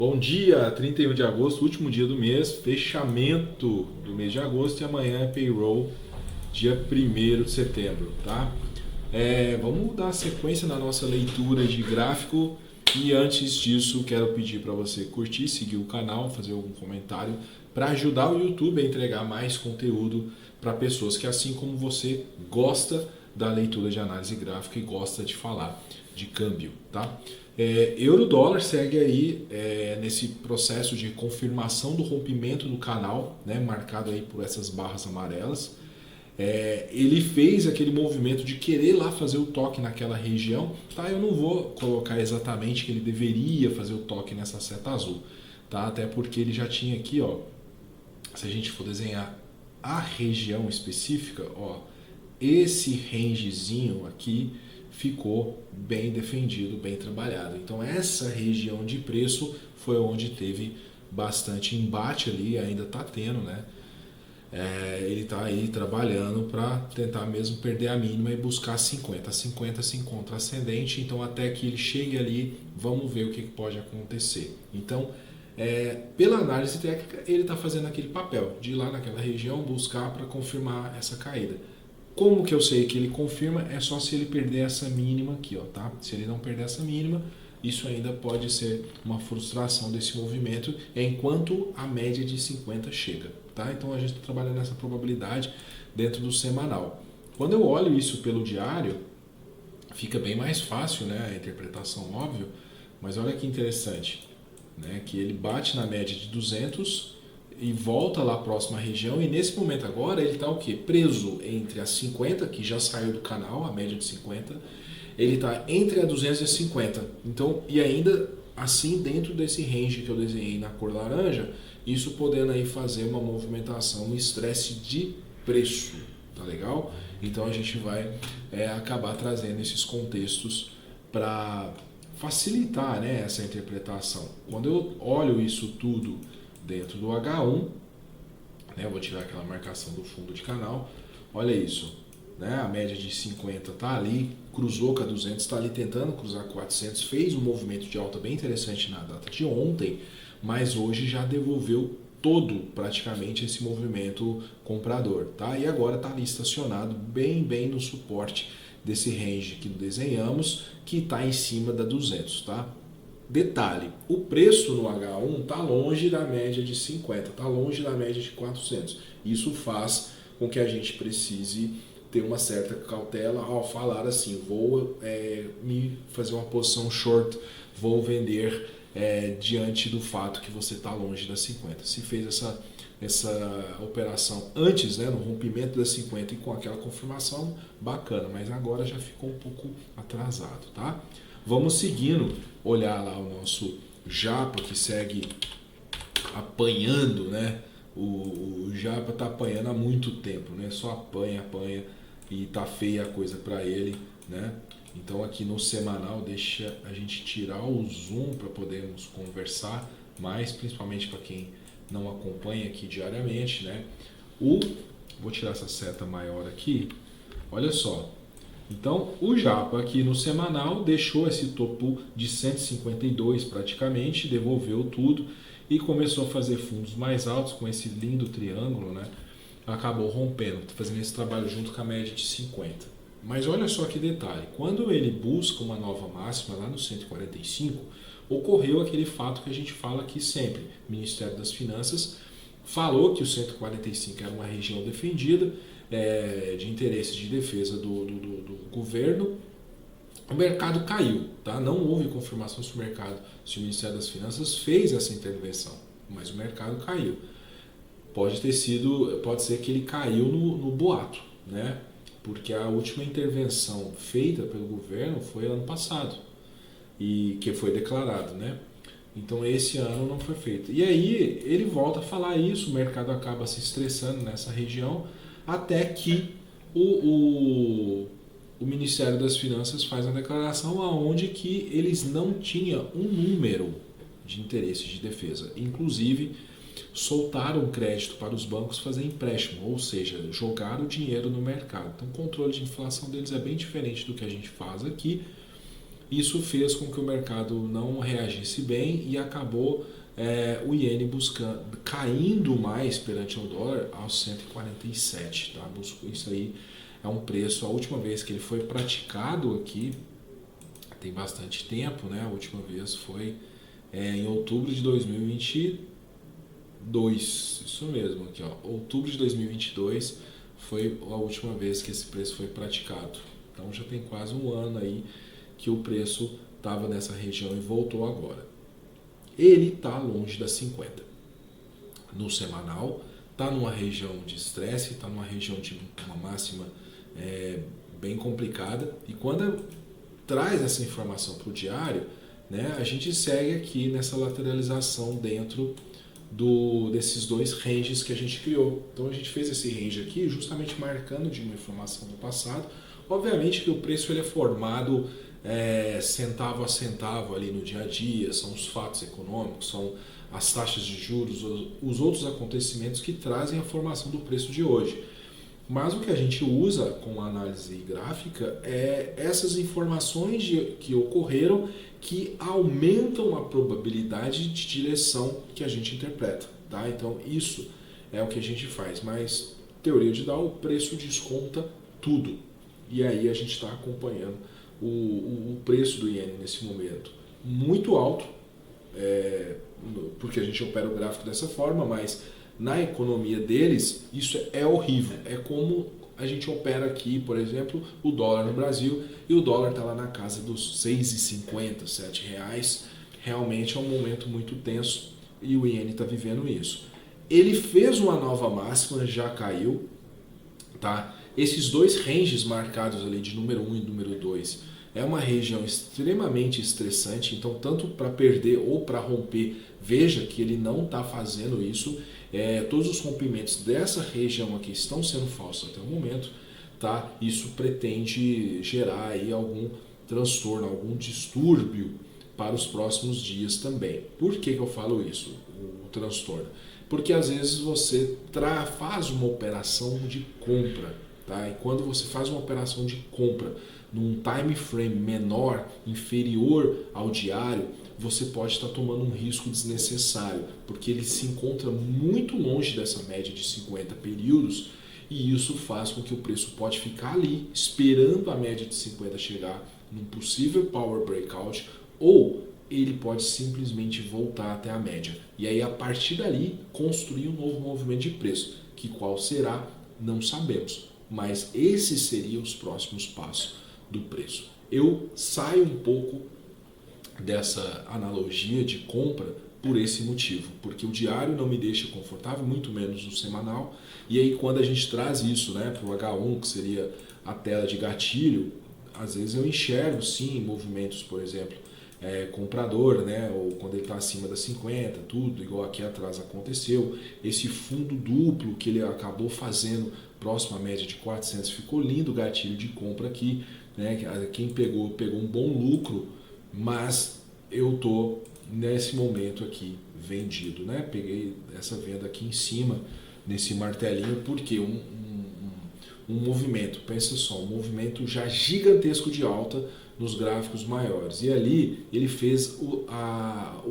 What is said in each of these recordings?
Bom dia, 31 de agosto, último dia do mês, fechamento do mês de agosto e amanhã é payroll, dia 1º de setembro, tá? Vamos dar sequência na nossa leitura de gráfico e antes disso quero pedir para você curtir, seguir o canal, fazer algum comentário para ajudar o YouTube a entregar mais conteúdo para pessoas que, assim como você, gosta da leitura de análise gráfica e gosta de falar de câmbio, tá? Euro-dólar segue aí nesse processo de confirmação do rompimento do canal, né, marcado aí por essas barras amarelas. Ele fez aquele movimento de querer lá fazer o toque naquela região, tá? Eu não vou colocar exatamente que ele deveria fazer o toque nessa seta azul, tá? Até porque ele já tinha aqui, ó, se a gente for desenhar a região específica, ó, esse rangezinho aqui ficou bem defendido, bem trabalhado. Então essa região de preço foi onde teve bastante embate ali, ainda está tendo, né? Ele está aí trabalhando para tentar mesmo perder a mínima e buscar 50. A 50 se encontra ascendente, então até que ele chegue ali, vamos ver o que pode acontecer. Então, pela análise técnica, ele está fazendo aquele papel de ir lá naquela região buscar para confirmar essa caída. Como que eu sei que ele confirma? É só se ele perder essa mínima aqui, ó, tá? Se ele não perder essa mínima, isso ainda pode ser uma frustração desse movimento enquanto a média de 50 chega, tá? Então a gente está trabalhando nessa probabilidade dentro do semanal. Quando eu olho isso pelo diário, fica bem mais fácil, né? A interpretação, óbvio, mas olha que interessante, né? Que ele bate na média de 200 e volta lá próximo à região, e nesse momento agora ele está o quê? Preso entre as 50, que já saiu do canal, a média de 50, ele está entre a 200 e a 50. Então, e ainda assim dentro desse range que eu desenhei na cor laranja, isso podendo aí fazer uma movimentação, um estresse de preço, tá legal? Então a gente vai acabar trazendo esses contextos para facilitar, né, essa interpretação. Quando eu olho isso tudo dentro do H1, né, eu vou tirar aquela marcação do fundo de canal, olha isso, né, a média de 50 está ali, cruzou com a 200, está ali tentando cruzar 400, fez um movimento de alta bem interessante na data de ontem, mas hoje já devolveu todo praticamente esse movimento comprador, tá? E agora está ali estacionado bem no suporte desse range que desenhamos, que está em cima da 200, tá? Detalhe, o preço no H1 está longe da média de 50, está longe da média de 400. Isso faz com que a gente precise ter uma certa cautela ao falar assim, vou me fazer uma posição short, vou vender diante do fato que você está longe das 50. Se fez essa operação antes, né, no rompimento das 50 e com aquela confirmação, bacana, mas agora já ficou um pouco atrasado, tá? Vamos seguindo, olhar lá o nosso Japa que segue apanhando, né? O Japa tá apanhando há muito tempo, né? Só apanha e tá feia a coisa para ele, né? Então aqui no semanal deixa a gente tirar o zoom para podermos conversar mais, principalmente para quem não acompanha aqui diariamente, né? Vou tirar essa seta maior aqui. Olha só. Então, o Japa aqui no semanal deixou esse topo de 152 praticamente, devolveu tudo e começou a fazer fundos mais altos com esse lindo triângulo, né? Acabou rompendo, fazendo esse trabalho junto com a média de 50. Mas olha só que detalhe, quando ele busca uma nova máxima lá no 145, ocorreu aquele fato que a gente fala aqui sempre. O Ministério das Finanças falou que o 145 era uma região defendida, de interesse de defesa do governo. O mercado caiu, tá? Não houve confirmação se o Ministério das Finanças fez essa intervenção, mas o mercado caiu. Pode ser que ele caiu no boato, né? Porque a última intervenção feita pelo governo foi ano passado e que foi declarado, né? Então esse ano não foi feito. E aí ele volta a falar isso, o mercado acaba se estressando nessa região até que o Ministério das Finanças faz uma declaração aonde que eles não tinham um número de interesse de defesa. Inclusive, soltaram crédito para os bancos fazer empréstimo, ou seja, jogaram o dinheiro no mercado. Então, o controle de inflação deles é bem diferente do que a gente faz aqui. Isso fez com que o mercado não reagisse bem e acabou o iene caindo mais perante o dólar aos 147. Tá? Isso aí é um preço, a última vez que ele foi praticado aqui, tem bastante tempo, né? A última vez foi em outubro de 2022, isso mesmo, aqui, ó, outubro de 2022 foi a última vez que esse preço foi praticado. Então já tem quase um ano aí que o preço estava nessa região e voltou agora. Ele está longe das 50. No semanal, está numa região de estresse, está numa região de uma máxima bem complicada. E quando traz essa informação para o diário, né, a gente segue aqui nessa lateralização dentro desses dois ranges que a gente criou. Então a gente fez esse range aqui justamente marcando de uma informação do passado. Obviamente que o preço ele é formado centavo a centavo ali no dia a dia, são os fatos econômicos, são as taxas de juros, os outros acontecimentos que trazem a formação do preço de hoje. Mas o que a gente usa com a análise gráfica é essas informações que ocorreram que aumentam a probabilidade de direção que a gente interpreta. Tá? Então isso é o que a gente faz, mas teoria de Dow, o preço desconta tudo. E aí a gente está acompanhando o preço do iene nesse momento muito alto, porque a gente opera o gráfico dessa forma, mas na economia deles isso é horrível. É como a gente opera aqui, por exemplo, o dólar no Brasil, e o dólar está lá na casa dos R$ 6,50, R$ 7. Realmente é um momento muito tenso e o iene está vivendo isso. Ele fez uma nova máxima, já caiu, tá? Esses dois ranges marcados ali de número 1 e número 2 é uma região extremamente estressante, então tanto para perder ou para romper, veja que ele não está fazendo isso. Todos os rompimentos dessa região aqui estão sendo falsos até o momento, tá? Isso pretende gerar aí algum transtorno, algum distúrbio para os próximos dias também. Por que eu falo isso, o transtorno? Porque às vezes você faz uma operação de compra, tá? E quando você faz uma operação de compra num time frame menor, inferior ao diário, você pode estar tomando um risco desnecessário, porque ele se encontra muito longe dessa média de 50 períodos, e isso faz com que o preço pode ficar ali, esperando a média de 50 chegar num possível power breakout, ou ele pode simplesmente voltar até a média. E aí, a partir dali, construir um novo movimento de preço, que qual será, não sabemos. Mas esses seriam os próximos passos do preço. Eu saio um pouco dessa analogia de compra por esse motivo, porque o diário não me deixa confortável, muito menos o semanal, e aí quando a gente traz isso, né, para o H1, que seria a tela de gatilho, às vezes eu enxergo sim movimentos, por exemplo, comprador, né, ou quando ele está acima das 50, tudo, igual aqui atrás aconteceu, esse fundo duplo que ele acabou fazendo próximo à média de 400, ficou lindo o gatilho de compra aqui, né, quem pegou um bom lucro, mas eu tô nesse momento aqui vendido, né? Peguei essa venda aqui em cima, nesse martelinho, porque um movimento, pensa só, um movimento já gigantesco de alta nos gráficos maiores. E ali ele fez o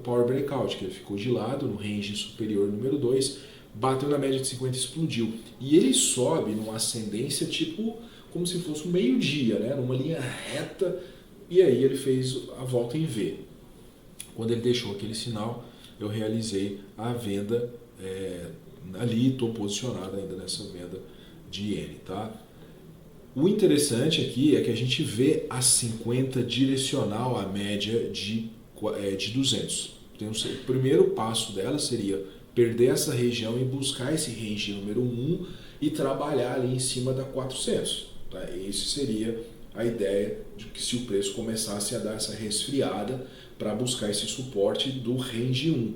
Power Breakout, que ele ficou de lado no range superior número 2, bateu na média de 50 e explodiu. E ele sobe numa ascendência tipo como se fosse um meio-dia, né? Numa linha reta, e aí ele fez a volta em V. Quando ele deixou aquele sinal, eu realizei a venda ali, estou posicionado ainda nessa venda de iene, tá? O interessante aqui é que a gente vê a 50 direcional à média de 200. Então, o primeiro passo dela seria perder essa região e buscar esse range número 1 e trabalhar ali em cima da 400. Tá? Esse seria a ideia de que se o preço começasse a dar essa resfriada para buscar esse suporte do range 1.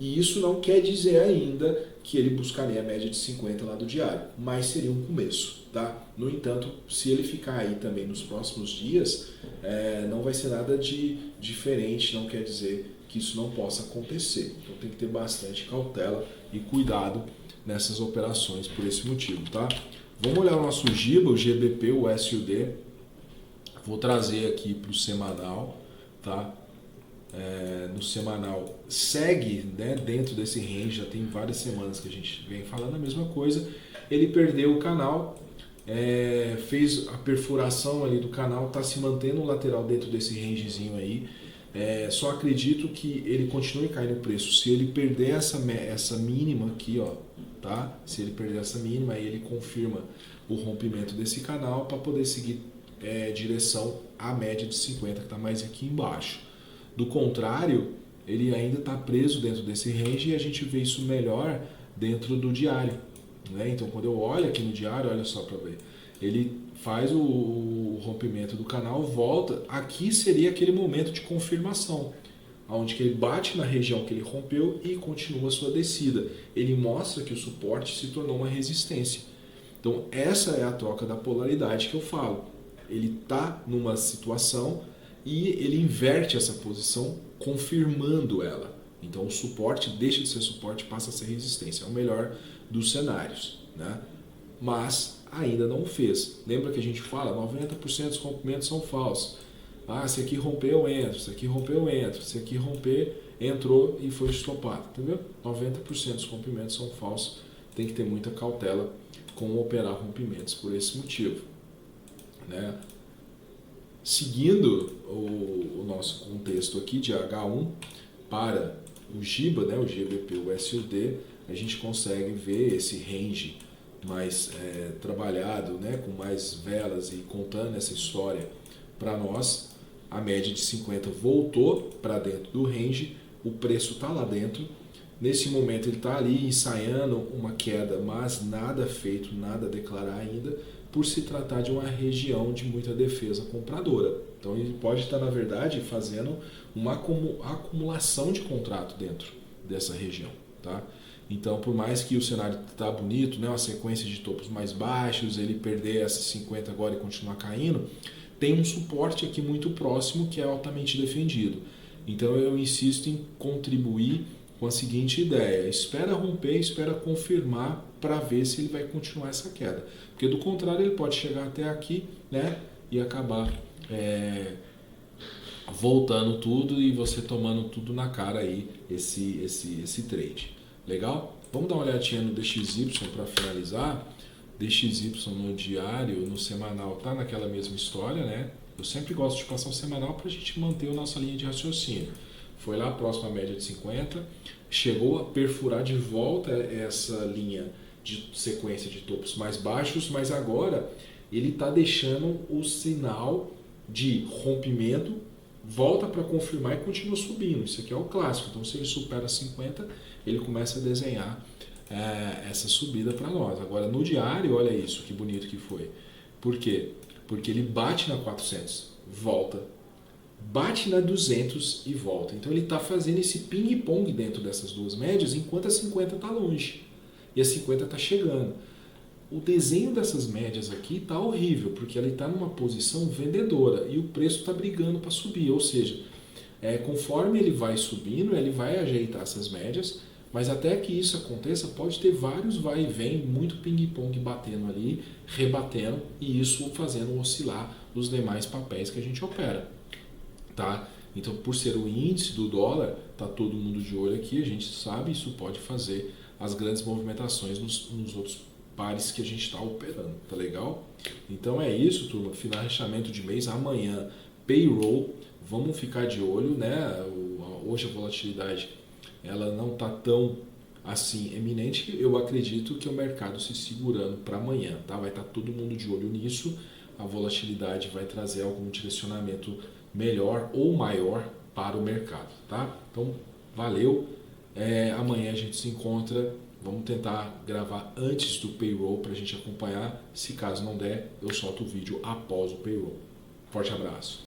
E isso não quer dizer ainda que ele buscaria a média de 50 lá do diário, mas seria um começo. Tá? No entanto, se ele ficar aí também nos próximos dias, não vai ser nada de diferente, não quer dizer que isso não possa acontecer. Então tem que ter bastante cautela e cuidado nessas operações por esse motivo. Tá? Vamos olhar o nosso GIBA, o GBP, o SUD. Vou trazer aqui para o semanal, tá? No semanal segue, né, dentro desse range, já tem várias semanas que a gente vem falando a mesma coisa. Ele perdeu o canal, fez a perfuração ali do canal, está se mantendo o lateral dentro desse rangezinho aí. Só acredito que ele continue caindo o preço se ele perder essa mínima aqui, ó, tá? Se ele perder essa mínima, aí ele confirma o rompimento desse canal para poder seguir direção à média de 50 que está mais aqui embaixo. Do contrário, ele ainda está preso dentro desse range e a gente vê isso melhor dentro do diário, né? Então, quando eu olho aqui no diário, olha só para ver, ele faz o rompimento do canal, volta, aqui seria aquele momento de confirmação, onde que ele bate na região que ele rompeu e continua a sua descida. Ele mostra que o suporte se tornou uma resistência. Então, essa é a troca da polaridade que eu falo. Ele está numa situação e ele inverte essa posição confirmando ela. Então o suporte deixa de ser suporte, passa a ser resistência. É o melhor dos cenários, né? Mas ainda não o fez. Lembra que a gente fala, 90% dos rompimentos são falsos. Se aqui rompeu, entra. Se aqui rompeu, entra. Se aqui romper, entrou e foi estopado. Entendeu? 90% dos rompimentos são falsos. Tem que ter muita cautela com operar rompimentos por esse motivo, né? Seguindo o nosso contexto aqui de H1 para o GIBA, né, o GBP, o SUD, a gente consegue ver esse range mais trabalhado, né, com mais velas e contando essa história para nós. A média de 50 voltou para dentro do range, o preço está lá dentro. Nesse momento ele está ali ensaiando uma queda, mas nada feito, nada a declarar ainda, por se tratar de uma região de muita defesa compradora. Então ele pode estar, na verdade, fazendo uma acumulação de contrato dentro dessa região, tá? Então, por mais que o cenário está bonito, né, uma sequência de topos mais baixos, ele perder essas 50 agora e continuar caindo, tem um suporte aqui muito próximo que é altamente defendido. Então eu insisto em contribuir com a seguinte ideia: espera romper, espera confirmar para ver se ele vai continuar essa queda, porque do contrário ele pode chegar até aqui, né, e acabar voltando tudo e você tomando tudo na cara aí esse trade. Legal? Vamos dar uma olhadinha no DXY para finalizar. DXY no diário, no semanal, tá naquela mesma história, né? Eu sempre gosto de passar o semanal para a gente manter a nossa linha de raciocínio. Foi lá próximo à média de 50, chegou a perfurar de volta essa linha de sequência de topos mais baixos, mas agora ele está deixando o sinal de rompimento, volta para confirmar e continua subindo. Isso aqui é o clássico. Então, se ele supera 50, ele começa a desenhar essa subida para nós. Agora, no diário, olha isso, que bonito que foi. Por quê? Porque ele bate na 400, volta, bate na 200 e volta. Então ele está fazendo esse ping-pong dentro dessas duas médias, enquanto a 50 está longe e a 50 está chegando. O desenho dessas médias aqui está horrível, porque ele está numa posição vendedora e o preço está brigando para subir. Ou seja, conforme ele vai subindo, ele vai ajeitar essas médias, mas até que isso aconteça, pode ter vários vai e vem, muito ping-pong batendo ali, rebatendo, e isso fazendo oscilar os demais papéis que a gente opera. Tá? Então, por ser o índice do dólar, tá todo mundo de olho aqui, a gente sabe, isso pode fazer as grandes movimentações nos outros pares que a gente está operando, tá legal? Então é isso, turma, fechamento de mês, amanhã payroll, vamos ficar de olho, né? Hoje a volatilidade ela não tá tão assim eminente, eu acredito que o mercado se segurando para amanhã, tá? Vai estar todo mundo de olho nisso, a volatilidade vai trazer algum direcionamento melhor ou maior para o mercado, tá? Então, valeu. Amanhã a gente se encontra. Vamos tentar gravar antes do payroll para a gente acompanhar. Se caso não der, eu solto o vídeo após o payroll. Forte abraço.